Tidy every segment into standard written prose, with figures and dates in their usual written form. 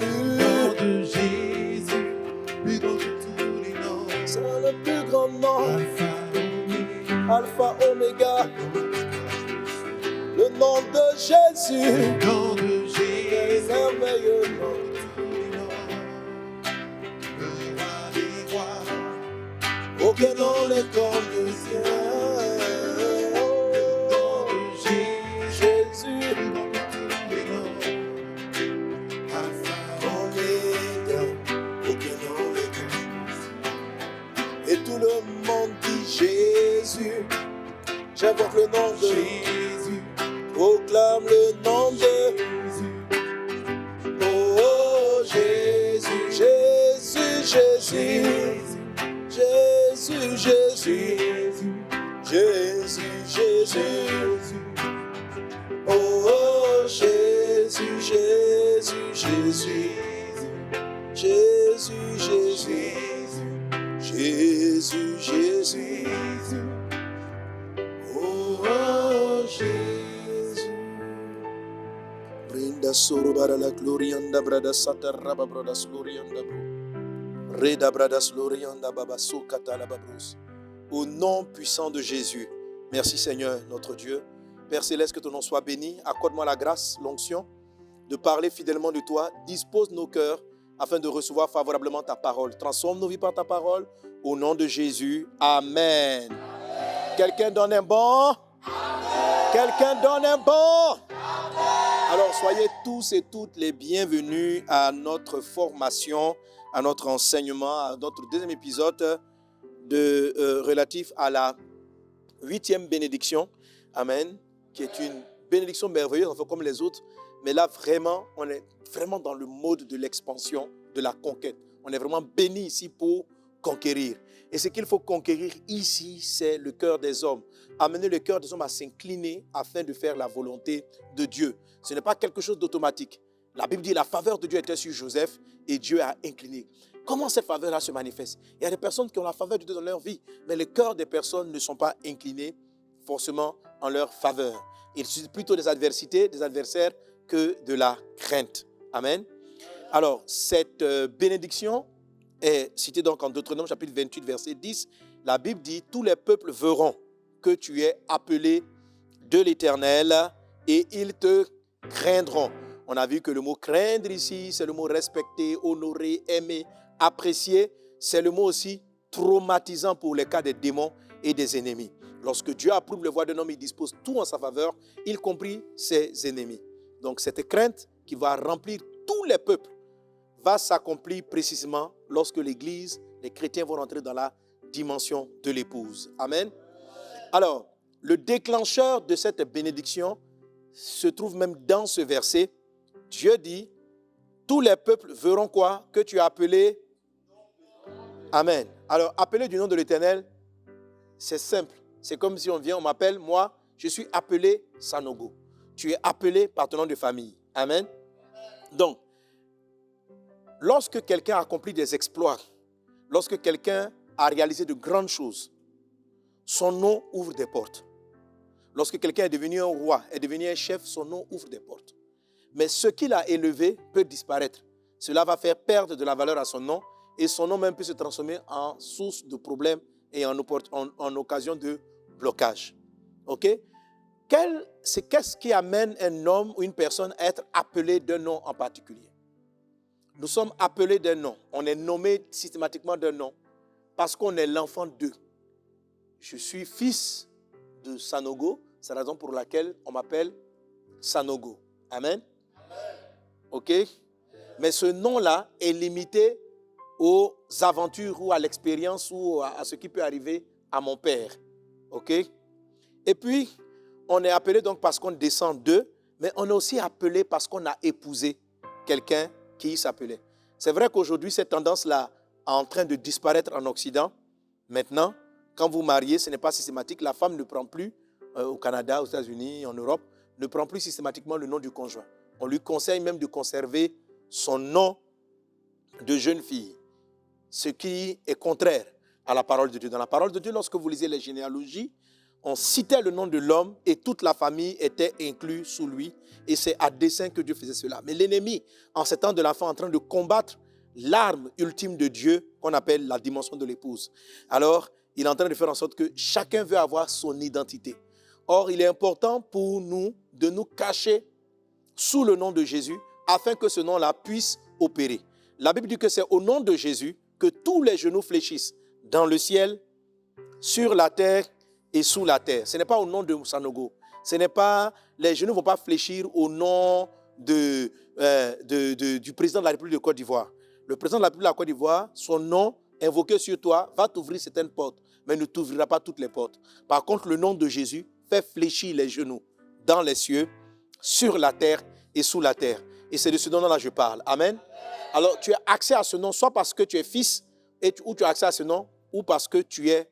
nom de Jésus, plus grand que tous les noms. C'est le plus grand nom. Alpha, Oméga, Alpha, Oméga. Le nom de Jésus. le nom de Jésus, Merveilleux nom. le roi des rois. Aucun nom n'est comme le sien. Le nom de Jésus, Jésus. plus grand que tous les noms. Alpha, Oméga. Aucun nom n'est comme le sien. Et tout le monde dit Jésus. J'invoque le nom de Jésus, proclame le nom de Jésus, oh Jésus, Jésus, Jésus, Jésus, Jésus, Jésus, Jésus, Jésus, oh Jésus, Jésus, Jésus, Jésus, Jésus, Jésus, Jésus, oh Jésus. Brinda sorobara la glorianda brada sata raba brada glorianda bro. Reda brada glorianda baba sokata la babrus. Au nom puissant de Jésus. Merci Seigneur notre Dieu. Père céleste, que ton nom soit béni. Accorde-moi la grâce, l'onction de parler fidèlement de toi. Dispose nos cœurs afin de recevoir favorablement ta parole. Transforme nos vies par ta parole. Au nom de Jésus. Amen. Quelqu'un donne un bon? Amen. Quelqu'un donne un bon? Amen. Alors, soyez tous et toutes les bienvenus à notre formation, à notre enseignement, à notre deuxième épisode relatif à la 8e bénédiction. Amen. Qui est une bénédiction merveilleuse, enfin comme les autres. Mais là, vraiment, on est vraiment dans le mode de l'expansion, de la conquête. On est vraiment béni ici pour conquérir. Et ce qu'il faut conquérir ici, c'est le cœur des hommes. Amener le cœur des hommes à s'incliner afin de faire la volonté de Dieu. Ce n'est pas quelque chose d'automatique. La Bible dit la faveur de Dieu était sur Joseph et Dieu a incliné. Comment cette faveur-là se manifeste? Il y a des personnes qui ont la faveur de Dieu dans leur vie, mais le cœur des personnes ne sont pas inclinés forcément en leur faveur. Il suffit plutôt des adversités, des adversaires que de la crainte. Amen. Alors, cette bénédiction est citée donc en Deutéronome chapitre 28, verset 10. La Bible dit « Tous les peuples verront que tu es appelé de l'Éternel et ils te craindront. » On a vu que le mot « craindre » ici, c'est le mot « respecter »,« honorer »,« aimer »,« apprécier ». C'est le mot aussi traumatisant pour les cas des démons et des ennemis. Lorsque Dieu approuve le voie d'un homme, il dispose tout en sa faveur, y compris ses ennemis. Donc cette crainte qui va remplir tous les peuples va s'accomplir précisément lorsque l'Église, les chrétiens vont rentrer dans la dimension de l'épouse. Amen. Alors, le déclencheur de cette bénédiction se trouve même dans ce verset. Dieu dit, tous les peuples verront quoi? Que tu as appelé. Amen. Alors, appeler du nom de l'Éternel, c'est simple. C'est comme si on vient, on m'appelle, moi, je suis appelé Sanogo. Tu es appelé par ton nom de famille. Amen. Donc, lorsque quelqu'un accomplit des exploits, lorsque quelqu'un a réalisé de grandes choses, son nom ouvre des portes. Lorsque quelqu'un est devenu un roi, est devenu un chef, son nom ouvre des portes. Mais ce qu'il a élevé peut disparaître. Cela va faire perdre de la valeur à son nom et son nom même peut se transformer en source de problèmes et en occasion de blocage. OK? Qu'est-ce qui amène un homme ou une personne à être appelé d'un nom en particulier? Nous sommes appelés d'un nom. On est nommé systématiquement d'un nom parce qu'on est l'enfant d'eux. Je suis fils de Sanogo. C'est la raison pour laquelle on m'appelle Sanogo. Amen. OK? Mais ce nom-là est limité aux aventures ou à l'expérience ou à ce qui peut arriver à mon père. OK? Et puis, on est appelé donc parce qu'on descend d'eux, mais on est aussi appelé parce qu'on a épousé quelqu'un qui s'appelait. C'est vrai qu'aujourd'hui, cette tendance-là est en train de disparaître en Occident. Maintenant, quand vous mariez, ce n'est pas systématique. La femme ne prend plus, au Canada, aux États-Unis, en Europe, ne prend plus systématiquement le nom du conjoint. On lui conseille même de conserver son nom de jeune fille, ce qui est contraire à la parole de Dieu. Dans la parole de Dieu, lorsque vous lisez les généalogies, on citait le nom de l'homme et toute la famille était inclue sous lui. Et c'est à dessein que Dieu faisait cela. Mais l'ennemi, en ces temps de l'enfant, est en train de combattre l'arme ultime de Dieu qu'on appelle la dimension de l'épouse. Alors, il est en train de faire en sorte que chacun veut avoir son identité. Or, il est important pour nous de nous cacher sous le nom de Jésus afin que ce nom-là puisse opérer. La Bible dit que c'est au nom de Jésus que tous les genoux fléchissent dans le ciel, sur la terre et sous la terre. Ce n'est pas au nom de Sanogo. Ce n'est pas, les genoux ne vont pas fléchir au nom du président de la République de Côte d'Ivoire. Le président de la République de la Côte d'Ivoire, son nom invoqué sur toi va t'ouvrir certaines portes, mais ne t'ouvrira pas toutes les portes. Par contre, le nom de Jésus fait fléchir les genoux dans les cieux, sur la terre et sous la terre. Et c'est de ce nom-là que je parle. Amen. Alors, tu as accès à ce nom, soit parce que tu es fils, ou tu as accès à ce nom, ou parce que tu es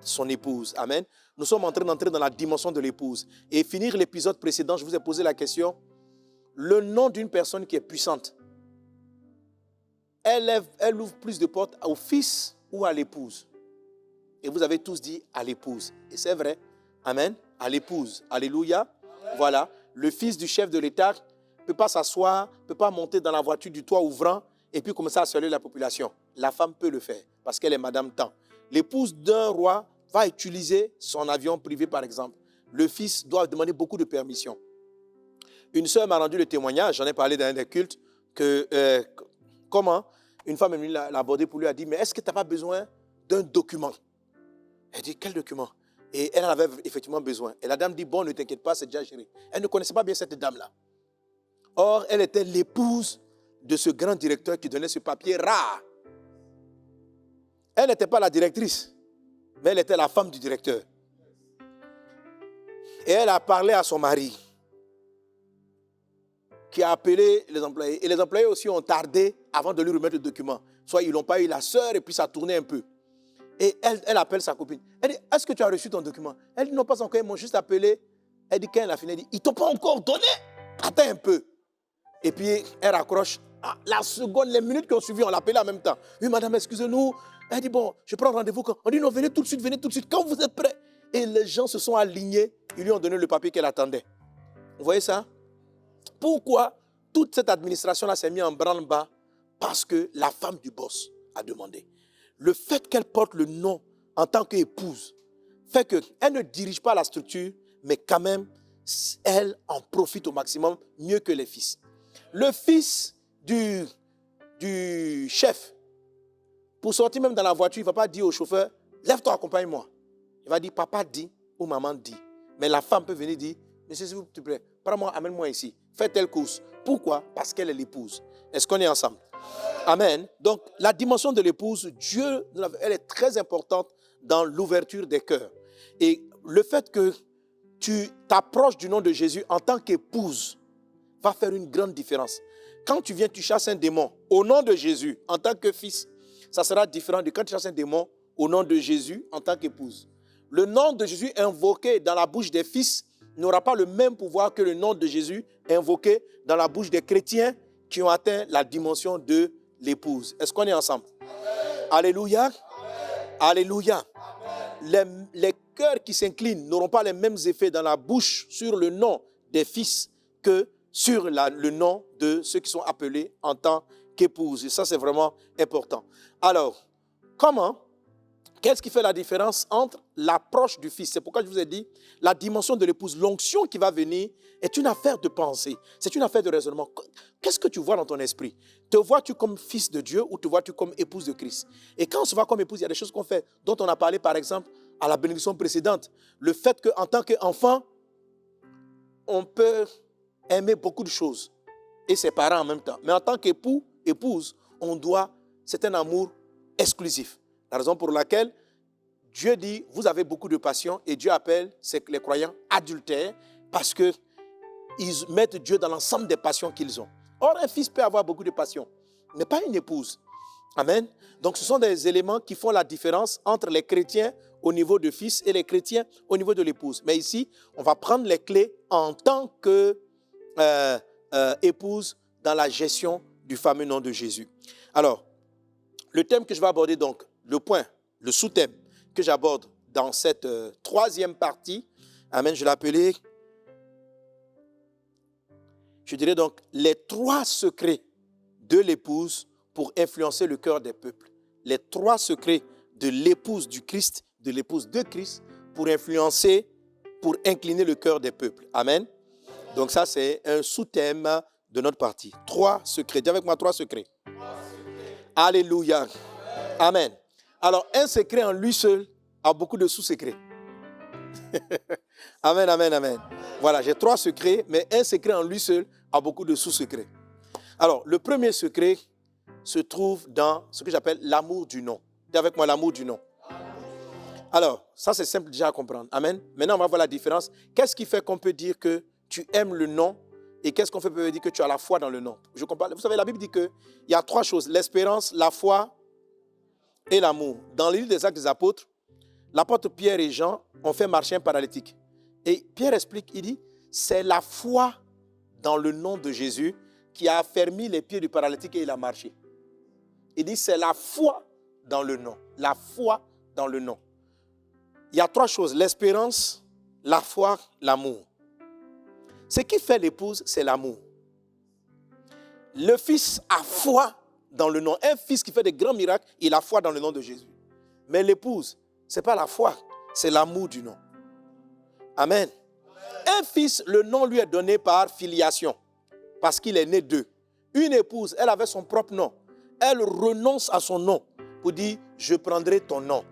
son épouse. Amen. Nous sommes en train d'entrer dans la dimension de l'épouse. Et finir l'épisode précédent, je vous ai posé la question. Le nom d'une personne qui est puissante, elle ouvre plus de portes au fils ou à l'épouse. Et vous avez tous dit à l'épouse. Et c'est vrai. Amen. À l'épouse. Alléluia. Voilà. Le fils du chef de l'État ne peut pas s'asseoir, ne peut pas monter dans la voiture du toit ouvrant et puis commencer à saluer la population. La femme peut le faire parce qu'elle est Madame Tan. L'épouse d'un roi va utiliser son avion privé, par exemple. Le fils doit demander beaucoup de permission. Une sœur m'a rendu le témoignage, j'en ai parlé dans un des cultes, que comment une femme est venue l'aborder pour lui, a dit, mais est-ce que tu n'as pas besoin d'un document? Elle dit, quel document? Et elle en avait effectivement besoin. Et la dame dit, bon, ne t'inquiète pas, c'est déjà géré. Elle ne connaissait pas bien cette dame-là. Or, elle était l'épouse de ce grand directeur qui donnait ce papier rare. Elle n'était pas la directrice, mais elle était la femme du directeur. Et elle a parlé à son mari, qui a appelé les employés. Et les employés aussi ont tardé avant de lui remettre le document. Soit ils n'ont pas eu la sœur et puis ça tournait un peu. Et elle appelle sa copine. Elle dit, est-ce que tu as reçu ton document? Elle dit, non, pas encore, ils m'ont juste appelé. Elle dit, quand elle a fini, elle dit, ils ne t'ont pas encore donné? Attends un peu. Et puis, elle raccroche. Ah, la seconde, les minutes qui ont suivi, on l'appelait en même temps. Oui, madame, excusez-nous. Elle dit, bon, je prends rendez-vous quand? On dit, non, venez tout de suite, quand vous êtes prêts. Et les gens se sont alignés. Ils lui ont donné le papier qu'elle attendait. Vous voyez ça? Pourquoi toute cette administration-là s'est mise en branle-bas? Parce que la femme du boss a demandé. Le fait qu'elle porte le nom en tant qu'épouse fait qu'elle ne dirige pas la structure, mais quand même, elle en profite au maximum, mieux que les fils. Le fils du chef, pour sortir même dans la voiture, il ne va pas dire au chauffeur, lève-toi, accompagne-moi. Il va dire, papa dit ou maman dit. Mais la femme peut venir dire, monsieur, s'il vous plaît, prends-moi, amène-moi ici. Fais telle course. Pourquoi? Parce qu'elle est l'épouse. Est-ce qu'on est ensemble? Amen. Donc, la dimension de l'épouse, Dieu, elle est très importante dans l'ouverture des cœurs. Et le fait que tu t'approches du nom de Jésus en tant qu'épouse va faire une grande différence. Quand tu viens, tu chasses un démon au nom de Jésus en tant que fils, ça sera différent de quand tu chasses un démon au nom de Jésus en tant qu'épouse. Le nom de Jésus invoqué dans la bouche des fils n'aura pas le même pouvoir que le nom de Jésus invoqué dans la bouche des chrétiens qui ont atteint la dimension de l'épouse. Est-ce qu'on est ensemble? Amen. Alléluia. Amen. Alléluia. Les cœurs qui s'inclinent n'auront pas les mêmes effets dans la bouche sur le nom des fils que sur le nom de ceux qui sont appelés en tant qu'épouse. Et ça, c'est vraiment important. Alors, qu'est-ce qui fait la différence entre l'approche du fils? C'est pourquoi je vous ai dit, la dimension de l'épouse, l'onction qui va venir est une affaire de pensée. C'est une affaire de raisonnement. Qu'est-ce que tu vois dans ton esprit? Te vois-tu comme fils de Dieu ou te vois-tu comme épouse de Christ? Et quand on se voit comme épouse, il y a des choses qu'on fait, dont on a parlé par exemple à la bénédiction précédente. Le fait qu'en tant qu'enfant, on peut aimer beaucoup de choses et ses parents en même temps. Mais en tant qu'épouse, c'est un amour exclusif. La raison pour laquelle Dieu dit, vous avez beaucoup de passion, et Dieu appelle les croyants adultères parce qu'ils mettent Dieu dans l'ensemble des passions qu'ils ont. Or, un fils peut avoir beaucoup de passion, mais pas une épouse. Amen. Donc, ce sont des éléments qui font la différence entre les chrétiens au niveau de fils et les chrétiens au niveau de l'épouse. Mais ici, on va prendre les clés en tant qu'épouse dans la gestion du fameux nom de Jésus. Alors, le thème que je vais aborder donc, le sous-thème que j'aborde dans cette troisième partie. Amen, je l'ai appelé, je dirais donc, les 3 secrets de l'épouse pour influencer le cœur des peuples. Les 3 secrets de l'épouse du Christ, de l'épouse de Christ, pour influencer, pour incliner le cœur des peuples. Amen. Donc ça, c'est un sous-thème de notre partie. 3 secrets. Dis avec moi 3 secrets. Alléluia. Amen. Alors, un secret en lui seul a beaucoup de sous-secrets. Amen, amen, amen. Voilà, j'ai 3 secrets, mais un secret en lui seul a beaucoup de sous-secrets. Alors, le premier secret se trouve dans ce que j'appelle l'amour du nom. Dis avec moi l'amour du nom. Alors, ça c'est simple déjà à comprendre. Amen. Maintenant, on va voir la différence. Qu'est-ce qui fait qu'on peut dire que tu aimes le nom et qu'est-ce qu'on peut dire que tu as la foi dans le nom? Je comprends. Vous savez, la Bible dit qu'il y a 3 choses. L'espérance, la foi et l'amour. Dans le livre des Actes des Apôtres, l'apôtre Pierre et Jean ont fait marcher un paralytique. Et Pierre explique, il dit, c'est la foi dans le nom de Jésus qui a affermi les pieds du paralytique et il a marché. Il dit, c'est la foi dans le nom. La foi dans le nom. Il y a 3 choses, l'espérance, la foi, l'amour. Ce qui fait l'épouse, c'est l'amour. Le fils a foi dans le nom. Un fils qui fait des grands miracles, il a foi dans le nom de Jésus. Mais l'épouse, ce n'est pas la foi, c'est l'amour du nom. Amen. Un fils, le nom lui est donné par filiation, parce qu'il est né d'eux. Une épouse, elle avait son propre nom. Elle renonce à son nom pour dire, je prendrai ton nom.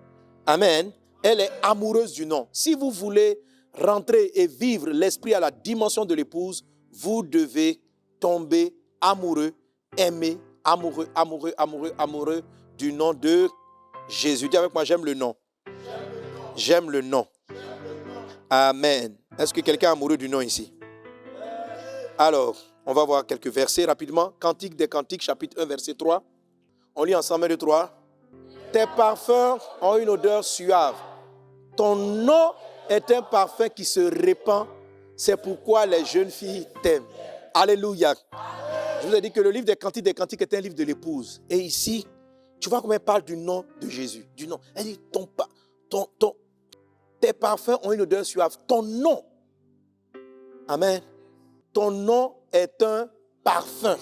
Amen. Elle est amoureuse du nom. Si vous voulez rentrer et vivre l'esprit à la dimension de l'épouse, vous devez tomber amoureux, aimer, amoureux, amoureux, amoureux, amoureux du nom de Jésus. Dis avec moi, j'aime le nom. J'aime le nom. Amen. Est-ce que quelqu'un est amoureux du nom ici? Alors, on va voir quelques versets rapidement. Cantique des Cantiques, chapitre 1, verset 3. On lit ensemble 1, 2, 3. Tes parfums ont une odeur suave. Ton nom est un parfum qui se répand. C'est pourquoi les jeunes filles t'aiment. Alléluia. Je vous ai dit que le livre des Cantiques est un livre de l'épouse. Et ici, tu vois comment elle parle du nom de Jésus. Du nom. Elle dit, tes parfums ont une odeur suave. Ton nom. Amen. Ton nom est un parfum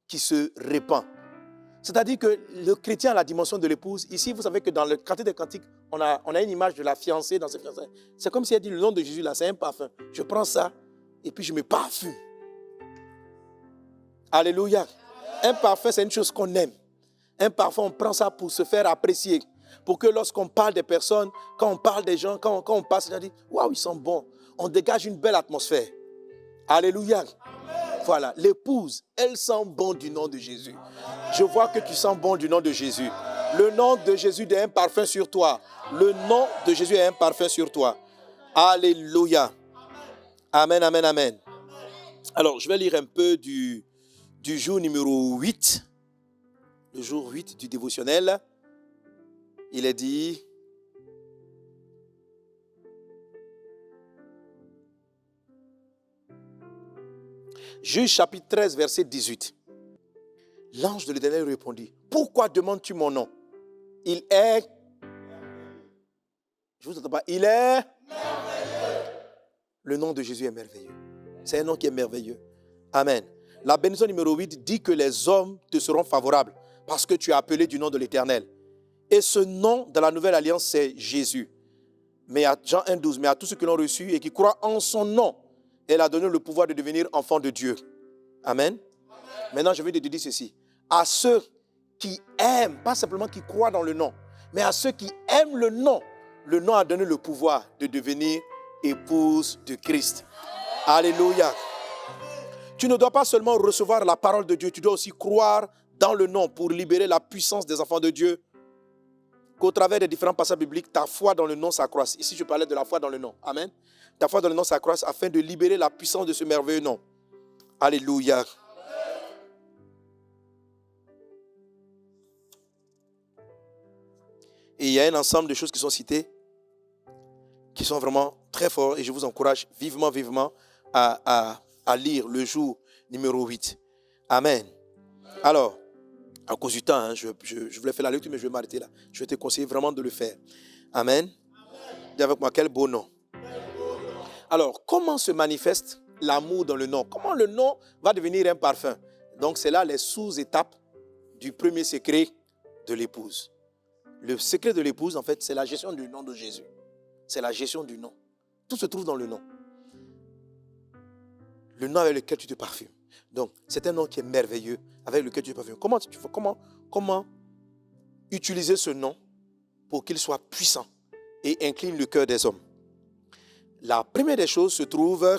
qui se répand. C'est-à-dire que le chrétien a la dimension de l'épouse. Ici, vous savez que dans le Cantique des Cantiques, on a une image de la fiancée dans cette fiançailles. C'est comme si elle dit le nom de Jésus là, c'est un parfum. Je prends ça et puis je me parfume. Alléluia. Un parfum, c'est une chose qu'on aime. Un parfum, on prend ça pour se faire apprécier. Pour que lorsqu'on parle des personnes, quand on parle des gens, quand on passe, on dit waouh, ils sont bons. On dégage une belle atmosphère. Alléluia. Voilà, l'épouse, elle sent bon du nom de Jésus. Je vois que tu sens bon du nom de Jésus. Le nom de Jésus est un parfum sur toi. Le nom de Jésus est un parfum sur toi. Alléluia. Amen, amen, amen. Alors, je vais lire un peu du jour numéro 8. Le jour 8 du dévotionnel. Il est dit... Juge chapitre 13, verset 18. L'ange de l'Éternel répondit, pourquoi demandes-tu mon nom? Il est... Je ne vous entends pas. Il est... merveilleux. Le nom de Jésus est merveilleux. C'est un nom qui est merveilleux. Amen. La bénédiction numéro 8 dit que les hommes te seront favorables parce que tu es appelé du nom de l'Éternel. Et ce nom de la nouvelle alliance, c'est Jésus. Mais à Jean 1,12, mais à tous ceux qui l'ont reçu et qui croient en son nom, elle a donné le pouvoir de devenir enfant de Dieu. Amen. Maintenant, je vais te dire ceci. À ceux qui aiment, pas simplement qui croient dans le nom, mais à ceux qui aiment le nom a donné le pouvoir de devenir épouse de Christ. Alléluia. Tu ne dois pas seulement recevoir la parole de Dieu, tu dois aussi croire dans le nom pour libérer la puissance des enfants de Dieu. Qu'au travers des différents passages bibliques, ta foi dans le nom s'accroisse. Ici, je parlais de la foi dans le nom. Amen. Ta foi dans le nom s'accroisse afin de libérer la puissance de ce merveilleux nom. Alléluia. Et il y a un ensemble de choses qui sont citées, qui sont vraiment très fortes. Et je vous encourage vivement, vivement à lire le jour numéro 8. Amen. Alors, à cause du temps, je voulais faire la lecture, mais je vais m'arrêter là. Je vais te conseiller vraiment de le faire. Amen. Dis avec moi, quel beau nom. Alors, comment se manifeste l'amour dans le nom? Comment le nom va devenir un parfum? Donc, c'est là les sous-étapes du premier secret de l'épouse. Le secret de l'épouse, en fait, c'est la gestion du nom de Jésus. C'est la gestion du nom. Tout se trouve dans le nom. Le nom avec lequel tu te parfumes. Donc, c'est un nom qui est merveilleux, avec lequel tu te parfumes. Comment utiliser ce nom pour qu'il soit puissant et incline le cœur des hommes? La première des choses se trouve,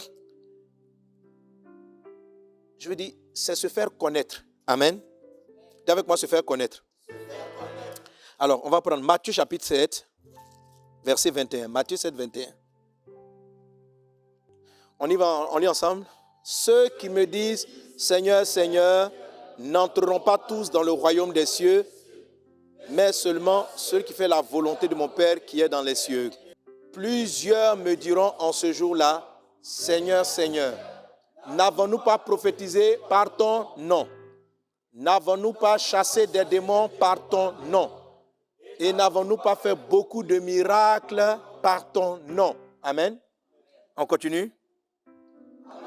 je veux dire, c'est se faire connaître. Amen. Dis avec moi, se faire connaître. Alors, on va prendre Matthieu chapitre 7, verset 21. Matthieu 7, 21. On y va, on lit ensemble. Ceux qui me disent, Seigneur, Seigneur, n'entreront pas tous dans le royaume des cieux, mais seulement ceux qui font la volonté de mon Père qui est dans les cieux. Plusieurs me diront en ce jour-là, Seigneur, Seigneur, n'avons-nous pas prophétisé par ton nom? N'avons-nous pas chassé des démons par ton nom? Et n'avons-nous pas fait beaucoup de miracles par ton nom? Amen. On continue.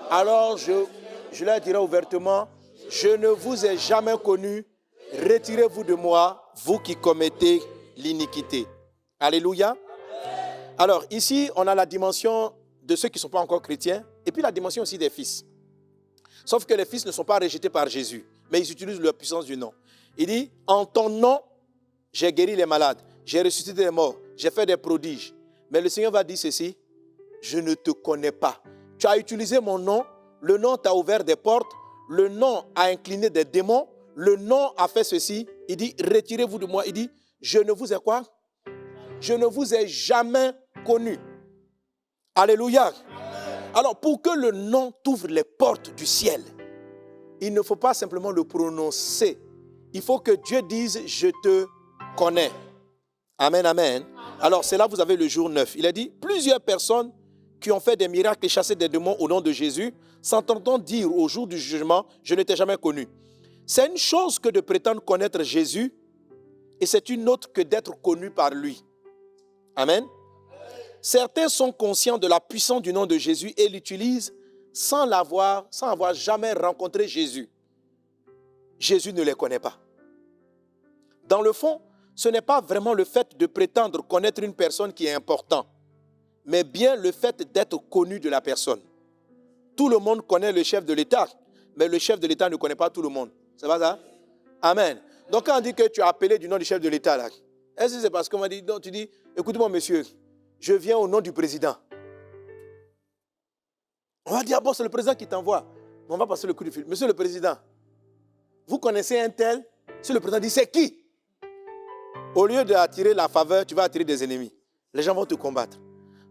Alors je leur dirai ouvertement, je ne vous ai jamais connu, retirez-vous de moi, vous qui commettez l'iniquité. Alléluia. Alors ici, on a la dimension de ceux qui ne sont pas encore chrétiens, et puis la dimension aussi des fils. Sauf que les fils ne sont pas rejetés par Jésus, mais ils utilisent la puissance du nom. Il dit, en ton nom, j'ai guéri les malades, j'ai ressuscité les morts, j'ai fait des prodiges. Mais le Seigneur va dire ceci, je ne te connais pas. Tu as utilisé mon nom, le nom t'a ouvert des portes, le nom a incliné des démons, le nom a fait ceci. Il dit, retirez-vous de moi. Il dit, je ne vous ai quoi? Je ne vous ai jamais connu. Alléluia. Alors, pour que le nom t'ouvre les portes du ciel, il ne faut pas simplement le prononcer. Il faut que Dieu dise, je te connais. Amen, amen. Alors, c'est là que vous avez le jour 9. Il a dit, plusieurs personnes qui ont fait des miracles et chassé des démons au nom de Jésus, s'entendant dire au jour du jugement, je ne t'ai jamais connu. C'est une chose que de prétendre connaître Jésus, et c'est une autre que d'être connu par lui. Amen. Certains sont conscients de la puissance du nom de Jésus et l'utilisent sans avoir jamais rencontré Jésus. Jésus ne les connaît pas. Dans le fond, ce n'est pas vraiment le fait de prétendre connaître une personne qui est important, mais bien le fait d'être connu de la personne. Tout le monde connaît le chef de l'État, mais le chef de l'État ne connaît pas tout le monde. C'est pas ça? Amen. Donc quand on dit que tu as appelé du nom du chef de l'État, là, est-ce que c'est parce qu'on m'a dit, non, tu dis, écoute-moi monsieur, je viens au nom du président. On va dire, ah bon, c'est le président qui t'envoie. On va passer le coup de fil. Monsieur le président, vous connaissez un tel? Si le président dit, c'est qui? Au lieu d'attirer la faveur, tu vas attirer des ennemis. Les gens vont te combattre.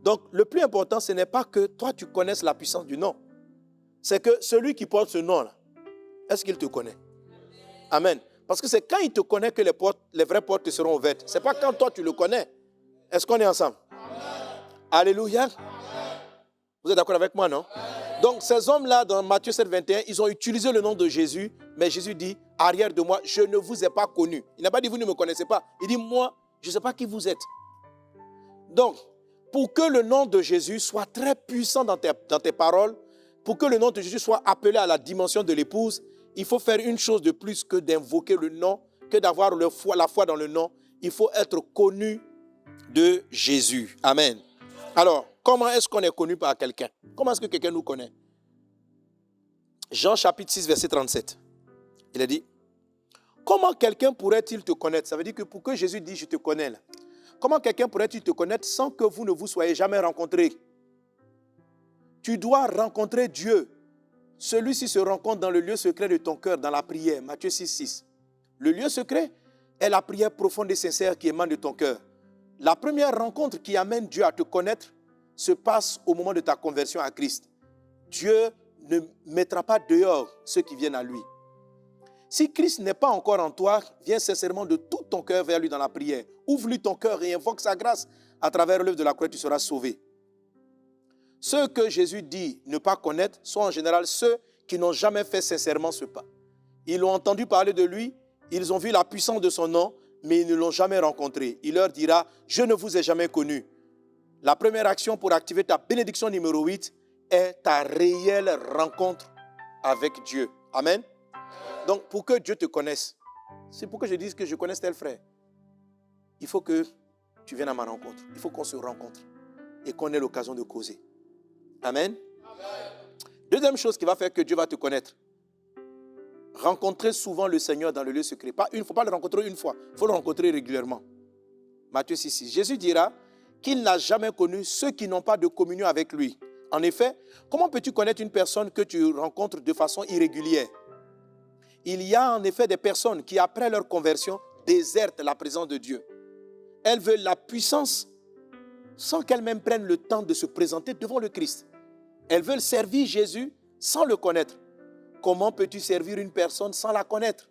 Donc, le plus important, ce n'est pas que toi, tu connaisses la puissance du nom. C'est que celui qui porte ce nom-là, est-ce qu'il te connaît? Amen. Parce que c'est quand il te connaît que les vraies portes te seront ouvertes. Ce n'est pas quand toi, tu le connais. Est-ce qu'on est ensemble? Alléluia. Vous êtes d'accord avec moi, non? Donc, ces hommes-là, dans Matthieu 7, 21, ils ont utilisé le nom de Jésus, mais Jésus dit, arrière de moi, je ne vous ai pas connu. Il n'a pas dit, vous ne me connaissez pas. Il dit, moi, je ne sais pas qui vous êtes. Donc, pour que le nom de Jésus soit très puissant dans tes paroles, pour que le nom de Jésus soit appelé à la dimension de l'épouse, il faut faire une chose de plus que d'invoquer le nom, que d'avoir la foi dans le nom. Il faut être connu de Jésus. Amen. Alors, comment est-ce qu'on est connu par quelqu'un? Comment est-ce que quelqu'un nous connaît? Jean chapitre 6, verset 37. Il a dit, comment quelqu'un pourrait-il te connaître? Ça veut dire que pour que Jésus dise, je te connais là. Comment quelqu'un pourrait-il te connaître sans que vous ne vous soyez jamais rencontrés? Tu dois rencontrer Dieu. Celui-ci se rencontre dans le lieu secret de ton cœur, dans la prière. Matthieu 6, 6. Le lieu secret est la prière profonde et sincère qui émane de ton cœur. La première rencontre qui amène Dieu à te connaître se passe au moment de ta conversion à Christ. Dieu ne mettra pas dehors ceux qui viennent à lui. Si Christ n'est pas encore en toi, viens sincèrement de tout ton cœur vers lui dans la prière. Ouvre-lui ton cœur et invoque sa grâce. À travers l'œuvre de la croix, tu seras sauvé. Ceux que Jésus dit ne pas connaître sont en général ceux qui n'ont jamais fait sincèrement ce pas. Ils ont entendu parler de lui, ils ont vu la puissance de son nom, mais ils ne l'ont jamais rencontré. Il leur dira, je ne vous ai jamais connu. La première action pour activer ta bénédiction numéro 8 est ta réelle rencontre avec Dieu. Amen. Donc, pour que Dieu te connaisse, c'est pour que je dise que je connaisse tel frère. Il faut que tu viennes à ma rencontre. Il faut qu'on se rencontre et qu'on ait l'occasion de causer. Amen. Deuxième chose qui va faire que Dieu va te connaître. Rencontrer souvent le Seigneur dans le lieu secret. Il ne faut pas le rencontrer une fois, il faut le rencontrer régulièrement. Matthieu 6,6. Jésus dira qu'il n'a jamais connu ceux qui n'ont pas de communion avec lui. En effet, comment peux-tu connaître une personne que tu rencontres de façon irrégulière? Il y a en effet des personnes qui, après leur conversion, désertent la présence de Dieu. Elles veulent la puissance sans qu'elles-mêmes prennent le temps de se présenter devant le Christ. Elles veulent servir Jésus sans le connaître. Comment peux-tu servir une personne sans la connaître?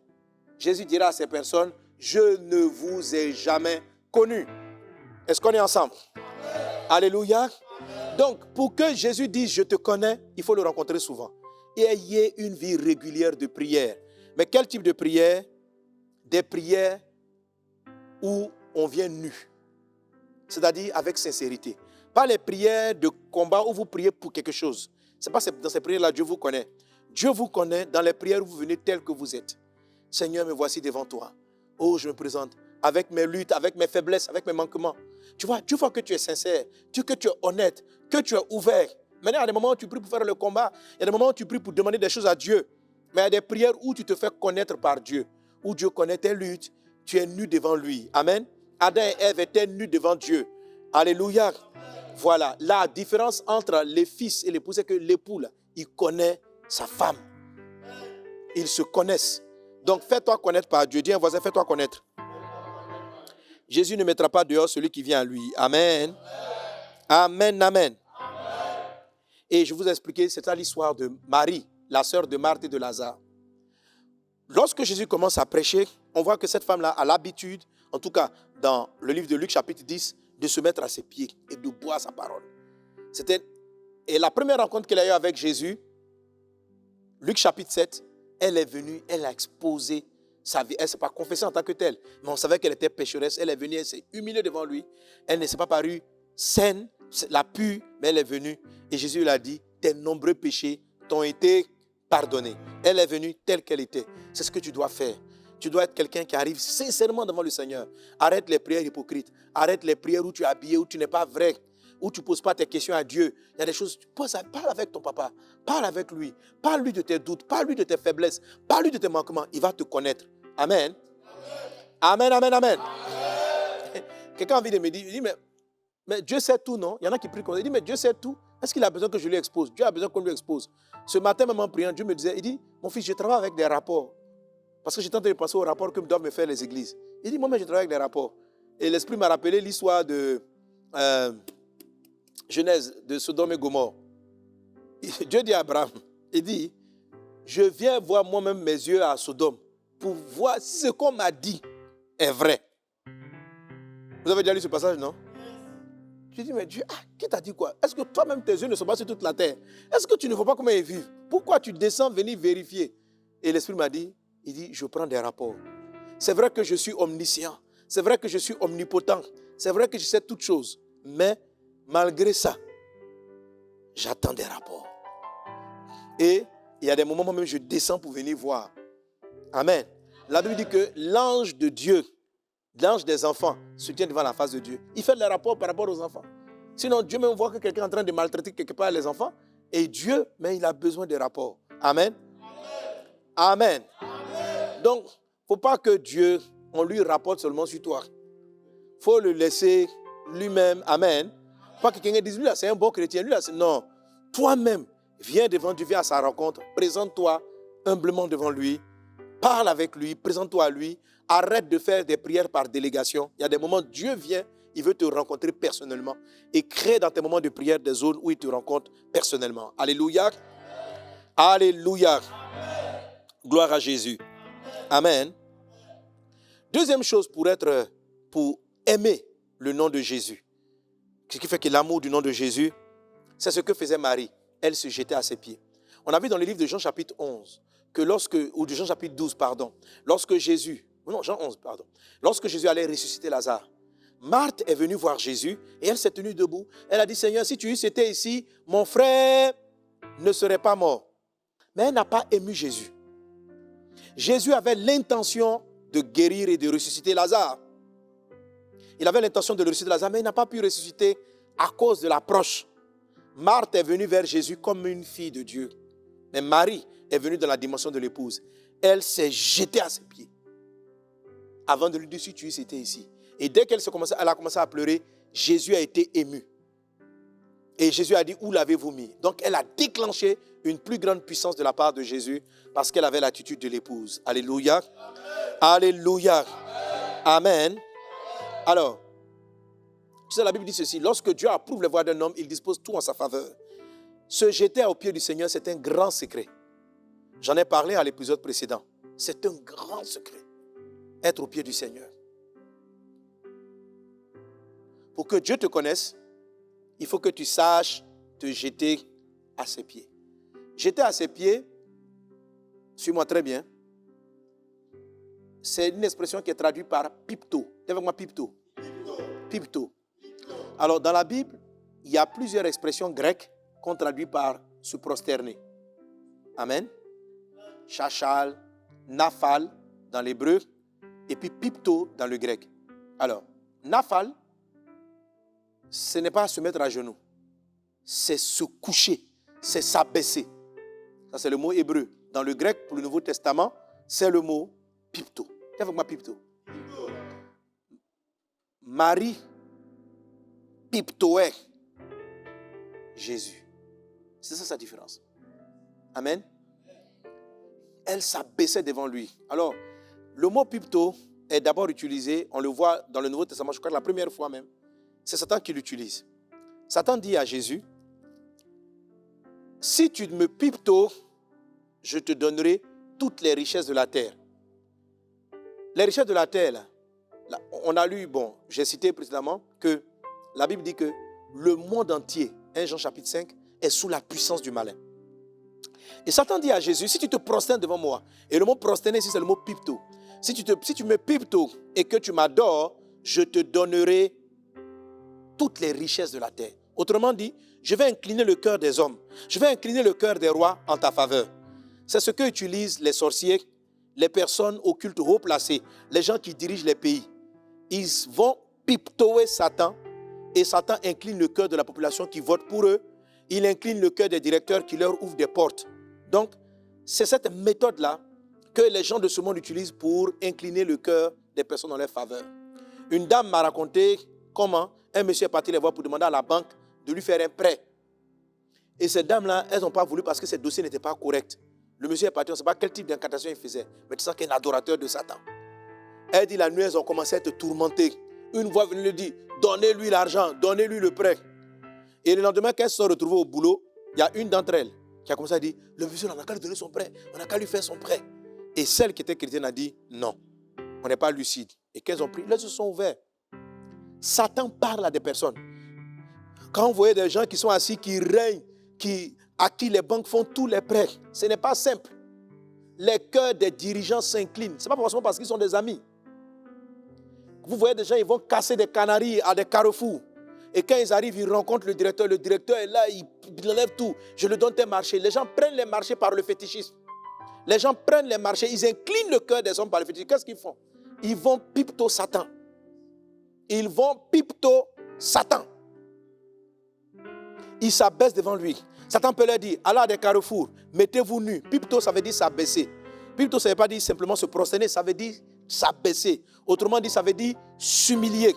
Jésus dira à ces personnes, je ne vous ai jamais connu. Est-ce qu'on est ensemble? Alléluia. Donc, pour que Jésus dise, je te connais, il faut le rencontrer souvent. Et ayez une vie régulière de prière. Mais quel type de prière? Des prières où on vient nu. C'est-à-dire avec sincérité. Pas les prières de combat où vous priez pour quelque chose. Ce n'est pas dans ces prières-là Dieu vous connaît. Dieu vous connaît dans les prières où vous venez tel que vous êtes. Seigneur, me voici devant toi. Oh, je me présente avec mes luttes, avec mes faiblesses, avec mes manquements. Tu vois que tu es sincère, que tu es honnête, que tu es ouvert. Maintenant, il y a des moments où tu pries pour faire le combat. Il y a des moments où tu pries pour demander des choses à Dieu. Mais il y a des prières où tu te fais connaître par Dieu. Où Dieu connaît tes luttes. Tu es nu devant lui. Amen. Adam et Ève étaient nus devant Dieu. Alléluia. Voilà. La différence entre les fils et l'époux, c'est que l'époux, là, il connaît sa femme. Ils se connaissent. Donc, fais-toi connaître par Dieu. Dis à un voisin, fais-toi connaître. Jésus ne mettra pas dehors celui qui vient à lui. Amen. Amen, amen. Et je vous ai expliqué, c'est ça l'histoire de Marie, la sœur de Marthe et de Lazare. Lorsque Jésus commence à prêcher, on voit que cette femme-là a l'habitude, en tout cas dans le livre de Luc chapitre 10, de se mettre à ses pieds et de boire sa parole. Et la première rencontre qu'elle a eue avec Jésus, Luc chapitre 7, elle est venue, elle a exposé sa vie. Elle ne s'est pas confessée en tant que telle, mais on savait qu'elle était pécheresse. Elle est venue, elle s'est humiliée devant lui. Elle ne s'est pas parue saine, la pure, mais elle est venue. Et Jésus lui a dit, tes nombreux péchés t'ont été pardonnés. Elle est venue telle qu'elle était. C'est ce que tu dois faire. Tu dois être quelqu'un qui arrive sincèrement devant le Seigneur. Arrête les prières hypocrites. Arrête les prières où tu es habillé, où tu n'es pas vrai, où tu ne poses pas tes questions à Dieu. Il y a des choses, parle avec ton papa, parle avec lui, parle-lui de tes doutes, parle-lui de tes faiblesses, parle-lui de tes manquements. Il va te connaître. Amen. Amen, amen, amen. Quelqu'un a envie de me dire, il dit, mais Dieu sait tout, non? Il y en a qui prient comme ça. Il dit, mais Dieu sait tout. Est-ce qu'il a besoin que je lui expose? Dieu a besoin qu'on lui expose. Ce matin, même en priant, Dieu me disait, il dit, mon fils, je travaille avec des rapports. Parce que j'étais en train de penser aux rapports que doivent me faire les églises. Il dit, moi-même, je travaille avec des rapports. Et l'Esprit m'a rappelé l'histoire de Genèse, de Sodome et Gomorrhe. Dieu dit à Abraham, il dit, je viens voir moi-même mes yeux à Sodome pour voir si ce qu'on m'a dit est vrai. Vous avez déjà lu ce passage, non? Je dis, mais Dieu, qui t'a dit quoi? Est-ce que toi-même tes yeux ne sont pas sur toute la terre? Est-ce que tu ne vois pas comment ils vivent? Pourquoi tu descends venir vérifier? Et l'Esprit m'a dit, il dit, je prends des rapports. C'est vrai que je suis omniscient. C'est vrai que je suis omnipotent. C'est vrai que je sais toutes choses. Mais malgré ça, j'attends des rapports. Et il y a des moments où même je descends pour venir voir. Amen. La Bible dit que l'ange de Dieu, l'ange des enfants, se tient devant la face de Dieu. Il fait les rapports par rapport aux enfants. Sinon, Dieu même voit que quelqu'un est en train de maltraiter quelque part les enfants. Et Dieu, mais il a besoin de rapports. Amen. Amen. Amen. Donc, il ne faut pas que Dieu, on lui rapporte seulement sur toi. Il faut le laisser lui-même. Amen. Pas que quelqu'un dise, lui là, c'est un bon chrétien. Lui là, c'est... Non. Toi-même, viens devant Dieu, viens à sa rencontre. Présente-toi humblement devant lui. Parle avec lui, présente-toi à lui. Arrête de faire des prières par délégation. Il y a des moments où Dieu vient, il veut te rencontrer personnellement. Et crée dans tes moments de prière des zones où il te rencontre personnellement. Alléluia. Alléluia. Amen. Gloire à Jésus. Amen. Deuxième chose pour aimer le nom de Jésus. Ce qui fait que l'amour du nom de Jésus, c'est ce que faisait Marie. Elle se jetait à ses pieds. On a vu dans le livre de Jean chapitre 11, ou de Jean chapitre 12, pardon, lorsque Jésus allait ressusciter Lazare, Marthe est venue voir Jésus et elle s'est tenue debout. Elle a dit, Seigneur, si tu étais ici, mon frère ne serait pas mort. Mais elle n'a pas ému Jésus. Jésus avait l'intention de guérir et de ressusciter Lazare. Il avait l'intention de ressusciter Lazare, mais il n'a pas pu ressusciter à cause de l'approche. Marthe est venue vers Jésus comme une fille de Dieu. Mais Marie est venue dans la dimension de l'épouse. Elle s'est jetée à ses pieds. Avant de lui dire, si tu étais ici. Et dès qu'elle a commencé à pleurer, Jésus a été ému. Et Jésus a dit, où l'avez-vous mis? Donc elle a déclenché une plus grande puissance de la part de Jésus parce qu'elle avait l'attitude de l'épouse. Alléluia. Amen. Alléluia. Amen. Alors, tu sais, la Bible dit ceci, lorsque Dieu approuve les voies d'un homme, il dispose tout en sa faveur. Se jeter aux pieds du Seigneur, c'est un grand secret. J'en ai parlé à l'épisode précédent. C'est un grand secret. Être aux pieds du Seigneur. Pour que Dieu te connaisse, il faut que tu saches te jeter à ses pieds. Jeter à ses pieds, suis-moi très bien, c'est une expression qui est traduite par pipto. Dis avec moi pipto. Pipto. Alors dans la Bible, il y a plusieurs expressions grecques qu'on traduit par se prosterner. Amen. Chachal, nafal dans l'hébreu et puis pipto dans le grec. Alors, nafal, ce n'est pas se mettre à genoux, c'est se coucher, c'est s'abaisser. Ça, c'est le mot hébreu. Dans le grec, pour le Nouveau Testament, c'est le mot pipto. Dis avec moi pipto. Marie piptoait Jésus. C'est ça sa différence. Amen. Elle s'abaissait devant lui. Alors, le mot pipto est d'abord utilisé, on le voit dans le Nouveau Testament, je crois que la première fois même, c'est Satan qui l'utilise. Satan dit à Jésus, si tu me pipto, je te donnerai toutes les richesses de la terre. Les richesses de la terre, là, on a lu, j'ai cité précédemment que la Bible dit que le monde entier, 1 Jean chapitre 5, est sous la puissance du malin. Et Satan dit à Jésus, si tu te prosternes devant moi, et le mot prosterner ici c'est le mot pipto, si tu me pipto et que tu m'adores, je te donnerai toutes les richesses de la terre. Autrement dit, je vais incliner le cœur des hommes, je vais incliner le cœur des rois en ta faveur. C'est ce que utilisent les sorciers, les personnes occultes haut placées, les gens qui dirigent les pays. Ils vont piptoer Satan et Satan incline le cœur de la population qui vote pour eux. Il incline le cœur des directeurs qui leur ouvrent des portes. Donc, c'est cette méthode-là que les gens de ce monde utilisent pour incliner le cœur des personnes en leur faveur. Une dame m'a raconté comment un monsieur est parti les voir pour demander à la banque de lui faire un prêt. Et ces dames-là, elles n'ont pas voulu parce que ces dossiers n'étaient pas corrects. Le monsieur est parti, on ne sait pas quel type d'incantation il faisait, mais tu sens qu'il est un adorateur de Satan. Elle dit la nuit, elles ont commencé à être tourmentées. Une voix venue lui dire, donnez-lui l'argent, donnez-lui le prêt. Et le lendemain, quand elles se sont retrouvées au boulot, il y a une d'entre elles qui a commencé à dire, le monsieur, on n'a qu'à lui donner son prêt, on n'a qu'à lui faire son prêt. Et celle qui était chrétienne a dit, non, on n'est pas lucide. Et qu'elles ont pris, elles se sont ouvertes. Satan parle à des personnes. Quand vous voyez des gens qui sont assis, qui règnent, à qui les banques font tous les prêts, ce n'est pas simple. Les cœurs des dirigeants s'inclinent. Ce n'est pas forcément parce qu'ils sont des amis. Vous voyez des gens, ils vont casser des canaries à des carrefours. Et quand ils arrivent, ils rencontrent le directeur. Le directeur est là, il enlève tout. Je lui donne tes marchés. Les gens prennent les marchés par le fétichisme. Les gens prennent les marchés, ils inclinent le cœur des hommes par le fétichisme. Qu'est-ce qu'ils font? Ils vont pipto Satan. Ils vont pipto Satan. Ils s'abaissent devant lui. Satan peut leur dire, allez à des carrefours, mettez-vous nus. Pipto, ça veut dire s'abaisser. Pipto, ça ne veut pas dire simplement se prosterner, ça veut dire s'abaisser. Autrement dit, ça veut dire s'humilier.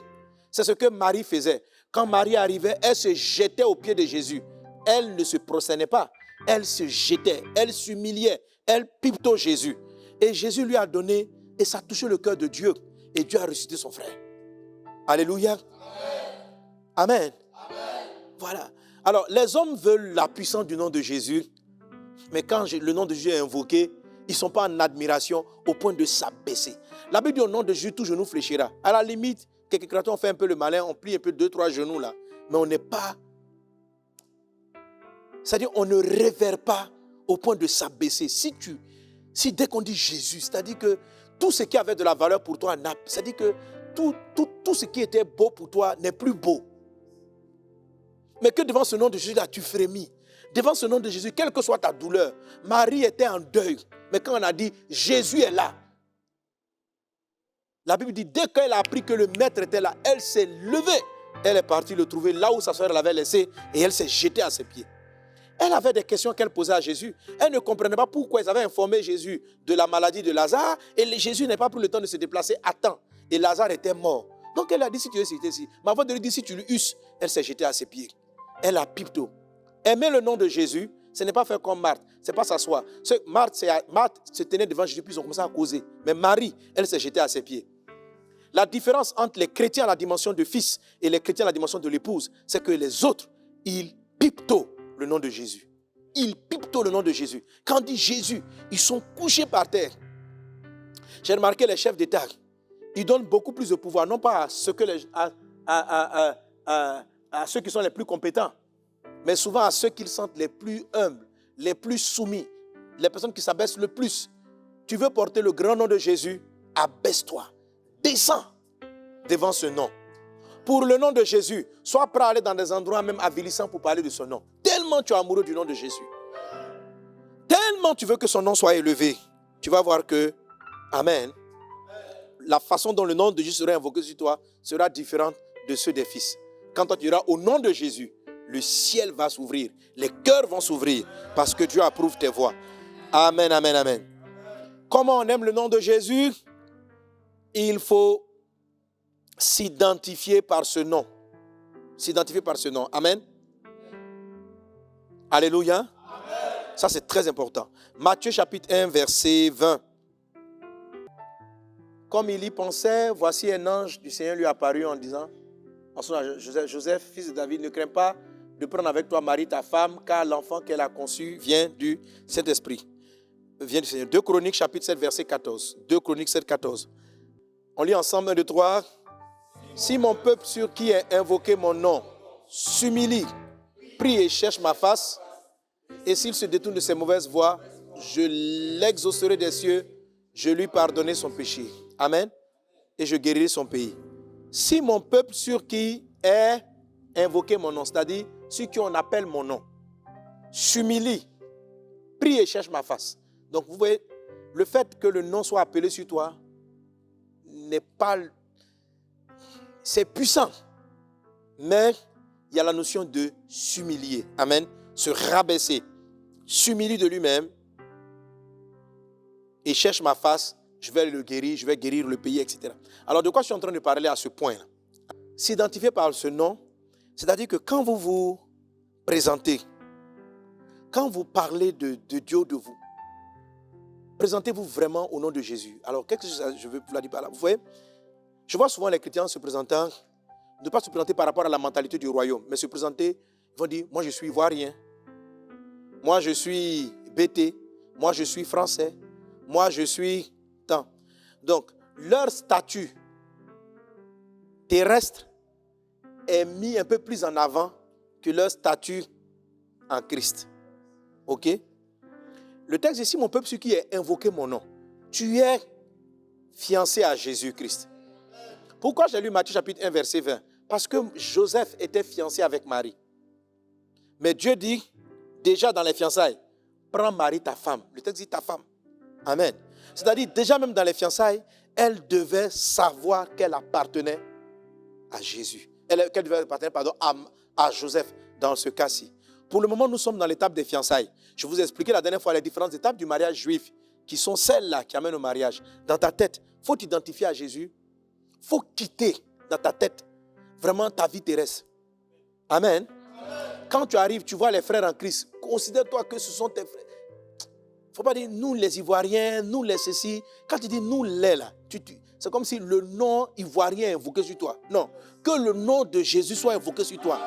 C'est ce que Marie faisait. Quand Marie arrivait, elle se jetait aux pieds de Jésus. Elle ne se prosternait pas. Elle se jetait, elle s'humiliait, elle pipto Jésus. Et Jésus lui a donné, et ça a touché le cœur de Dieu. Et Dieu a ressuscité son frère. Alléluia. Amen. Amen. Voilà. Alors, les hommes veulent la puissance du nom de Jésus, mais quand le nom de Jésus est invoqué, ils ne sont pas en admiration au point de s'abaisser. La Bible dit au nom de Jésus, tout genou fléchira. À la limite, quelques chrétiens ont fait un peu le malin, on plie un peu 2-3 genoux là, mais on n'est pas... C'est-à-dire, on ne révère pas au point de s'abaisser. Si dès qu'on dit Jésus, c'est-à-dire que tout ce qui avait de la valeur pour toi, c'est-à-dire que tout ce qui était beau pour toi n'est plus beau. Mais que devant ce nom de Jésus, là, tu frémis. Devant ce nom de Jésus, quelle que soit ta douleur, Marie était en deuil. Mais quand on a dit, Jésus est là, la Bible dit, dès qu'elle a appris que le maître était là, elle s'est levée. Elle est partie le trouver là où sa soeur l'avait laissé et elle s'est jetée à ses pieds. Elle avait des questions qu'elle posait à Jésus. Elle ne comprenait pas pourquoi ils avaient informé Jésus de la maladie de Lazare et Jésus n'a pas pris le temps de se déplacer à temps. Et Lazare était mort. Donc elle a dit, si tu veux, c'était ici. Mais avant de lui dire, si tu le usses, elle s'est jetée à ses pieds. Elle a pipto. Aimer le nom de Jésus, ce n'est pas faire comme Marthe. Ce n'est pas s'asseoir. Marthe se tenait devant Jésus, puis ils ont commencé à causer. Mais Marie, elle s'est jetée à ses pieds. La différence entre les chrétiens à la dimension de fils et les chrétiens à la dimension de l'épouse, c'est que les autres, ils pipto le nom de Jésus. Ils pipto le nom de Jésus. Quand on dit Jésus, ils sont couchés par terre. J'ai remarqué les chefs d'État, ils donnent beaucoup plus de pouvoir, non pas à ceux qui sont les plus compétents, mais souvent à ceux qu'ils sentent les plus humbles, les plus soumis, les personnes qui s'abaissent le plus. Tu veux porter le grand nom de Jésus, abaisse-toi, descends devant ce nom. Pour le nom de Jésus, sois prêt à aller dans des endroits même avilissants pour parler de son nom. Tellement tu es amoureux du nom de Jésus. Tellement tu veux que son nom soit élevé. Tu vas voir que, amen, la façon dont le nom de Jésus sera invoqué sur toi sera différente de ceux des fils. Quand toi tu iras au nom de Jésus, le ciel va s'ouvrir, les cœurs vont s'ouvrir parce que Dieu approuve tes voix. Amen, amen, amen. Comment on aime le nom de Jésus? Il faut s'identifier par ce nom. S'identifier par ce nom. Amen. Alléluia. Amen. Ça, c'est très important. Matthieu chapitre 1, verset 20. Comme il y pensait, voici un ange du Seigneur lui apparut en disant, Joseph, fils de David, ne crains pas de prendre avec toi Marie, ta femme, car l'enfant qu'elle a conçu vient du Saint-Esprit. Vient du Seigneur. 2 Chroniques chapitre 7, verset 14. 2 Chroniques 7, 14. On lit ensemble 1, 2, 3. Si mon peuple sur qui est invoqué mon nom s'humilie, prie et cherche ma face, et s'il se détourne de ses mauvaises voies, je l'exaucerai des cieux, je lui pardonnerai son péché. Amen. Et je guérirai son pays. Si mon peuple sur qui est invoqué mon nom, c'est-à-dire sur qui on appelle mon nom, s'humilie, prie et cherche ma face. Donc vous voyez, le fait que le nom soit appelé sur toi n'est pas... C'est puissant. Mais il y a la notion de s'humilier. Amen. Se rabaisser. S'humilier de lui-même. Et cherche ma face. Je vais le guérir. Je vais guérir le pays, etc. Alors de quoi je suis en train de parler à ce point-là? S'identifier par ce nom, c'est-à-dire que quand vous vous présentez, quand vous parlez de Dieu de vous, présentez-vous vraiment au nom de Jésus. Alors, qu'est-ce que je veux vous la dire par là? Vous voyez, je vois souvent les chrétiens se présentant, ne pas se présenter par rapport à la mentalité du royaume, mais se présenter, ils vont dire, moi je suis ivoirien, moi je suis BT, moi je suis français, moi je suis tant. Donc, leur statut terrestre est mis un peu plus en avant que leur statut en Christ. Ok? Le texte ici, mon peuple, celui qui est invoqué mon nom, tu es fiancé à Jésus-Christ. Pourquoi j'ai lu Matthieu chapitre 1, verset 20? Parce que Joseph était fiancé avec Marie. Mais Dieu dit, déjà dans les fiançailles, prends Marie ta femme. Le texte dit ta femme. Amen. C'est-à-dire, déjà même dans les fiançailles, elle devait savoir qu'elle appartenait à Jésus. Qu'elle devait appartenir, à Joseph dans ce cas-ci. Pour le moment, nous sommes dans l'étape des fiançailles. Je vous ai expliqué la dernière fois les différentes étapes du mariage juif qui sont celles-là qui amènent au mariage. Dans ta tête, il faut t'identifier à Jésus. Il faut quitter dans ta tête vraiment ta vie terrestre. Amen. Quand tu arrives, tu vois les frères en Christ. Considère-toi que ce sont tes frères. Il ne faut pas dire nous les Ivoiriens, nous les ceci. Quand tu dis nous les là, c'est comme si le nom ivoirien est invoqué sur toi. Non, que le nom de Jésus soit invoqué sur toi.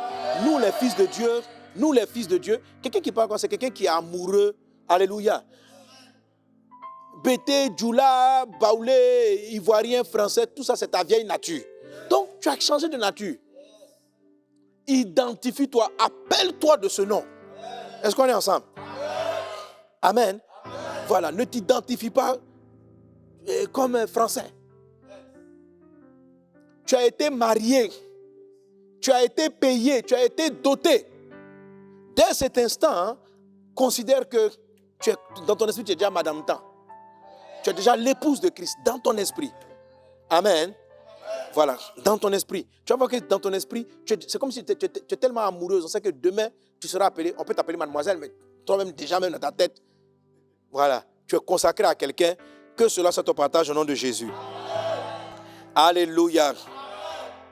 Nous les fils de Dieu, nous les fils de Dieu. Quelqu'un qui parle comme ça, c'est quelqu'un qui est amoureux. Alléluia. Bété, Djoula, Baoulé, Ivoirien, Français, tout ça c'est ta vieille nature. Donc tu as changé de nature. Identifie-toi, appelle-toi de ce nom. Est-ce qu'on est ensemble? Amen. Voilà, ne t'identifie pas comme un Français. tu as été marié, tu as été payé, tu as été doté. Dès cet instant, considère que dans ton esprit, tu es déjà Madame Tan. Tu es déjà l'épouse de Christ dans ton esprit. Amen. Voilà, dans ton esprit. Tu vas voir que dans ton esprit, c'est comme si tu es tellement amoureuse. On sait que demain, tu seras appelée, on peut t'appeler mademoiselle, mais toi-même, déjà même dans ta tête, voilà, tu es consacré à quelqu'un, que cela soit ton partage au nom de Jésus. Alléluia.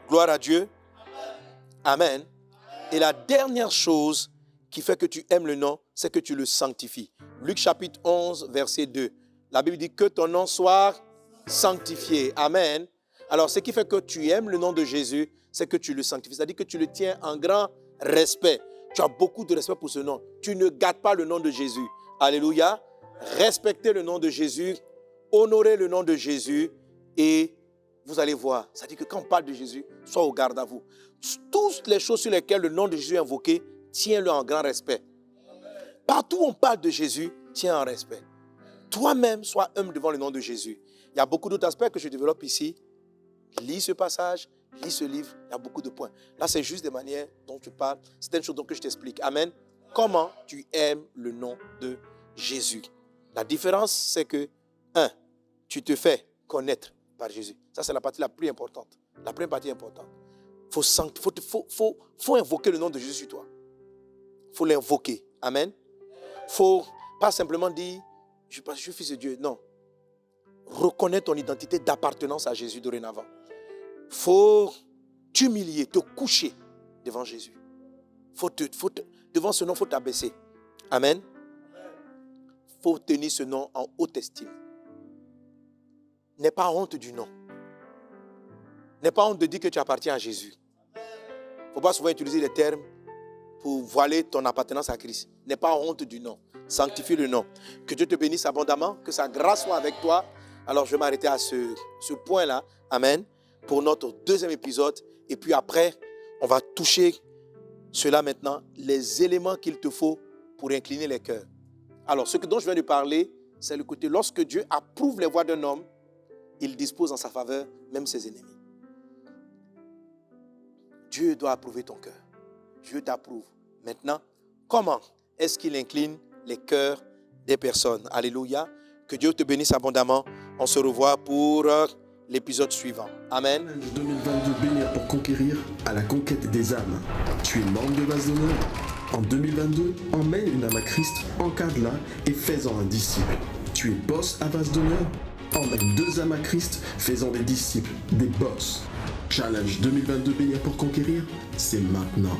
Gloire à Dieu. Amen. Et la dernière chose qui fait que tu aimes le nom, c'est que tu le sanctifies. Luc chapitre 11, verset 2. La Bible dit que ton nom soit sanctifié. Amen. Alors, ce qui fait que tu aimes le nom de Jésus, c'est que tu le sanctifies. C'est-à-dire que tu le tiens en grand respect. Tu as beaucoup de respect pour ce nom. Tu ne gâtes pas le nom de Jésus. Alléluia. Respectez le nom de Jésus. Honorez le nom de Jésus. Et vous allez voir. C'est-à-dire que quand on parle de Jésus, sois au garde à vous. Toutes les choses sur lesquelles le nom de Jésus est invoqué, tiens-le en grand respect. Partout où on parle de Jésus, tiens en respect. Toi-même, sois humble devant le nom de Jésus. Il y a beaucoup d'autres aspects que je développe ici. Lis ce passage, lis ce livre, il y a beaucoup de points. Là, c'est juste des manières dont tu parles. C'est une chose que je t'explique. Amen. Comment tu aimes le nom de Jésus. La différence, c'est que, tu te fais connaître par Jésus. Ça, c'est la partie la plus importante. La première partie importante. Faut invoquer le nom de Jésus sur toi. Il faut l'invoquer. Amen. Il ne faut pas simplement dire, je suis fils de Dieu. Non. Reconnais ton identité d'appartenance à Jésus dorénavant. Il faut t'humilier, te coucher devant Jésus. Devant ce nom, il faut t'abaisser. Amen. Il faut tenir ce nom en haute estime. N'aie pas honte du nom. N'aie pas honte de dire que tu appartiens à Jésus. Il ne faut pas souvent utiliser les termes pour voiler ton appartenance à Christ. N'aie pas honte du nom. Sanctifie le nom. Que Dieu te bénisse abondamment, que sa grâce soit avec toi. Alors je vais m'arrêter à ce point-là. Amen. Pour notre deuxième épisode. Et puis après, on va toucher cela maintenant, les éléments qu'il te faut pour incliner les cœurs. Alors, ce dont je viens de parler, c'est le côté, lorsque Dieu approuve les voies d'un homme, il dispose en sa faveur même ses ennemis. Dieu doit approuver ton cœur. Dieu t'approuve. Maintenant, comment est-ce qu'il incline les cœurs des personnes? Alléluia. Que Dieu te bénisse abondamment. On se revoit pour l'épisode suivant. Amen. 2022 Bénir pour conquérir à la conquête des âmes. Tu es membre de Vase d'honneur. En 2022, emmène une âme à Christ, encadre-la et fais-en un disciple. Tu es boss à Vase d'honneur. Emmène 2 âmes à Christ, fais-en des disciples, des boss. Challenge 2022 Bénir pour conquérir, c'est maintenant.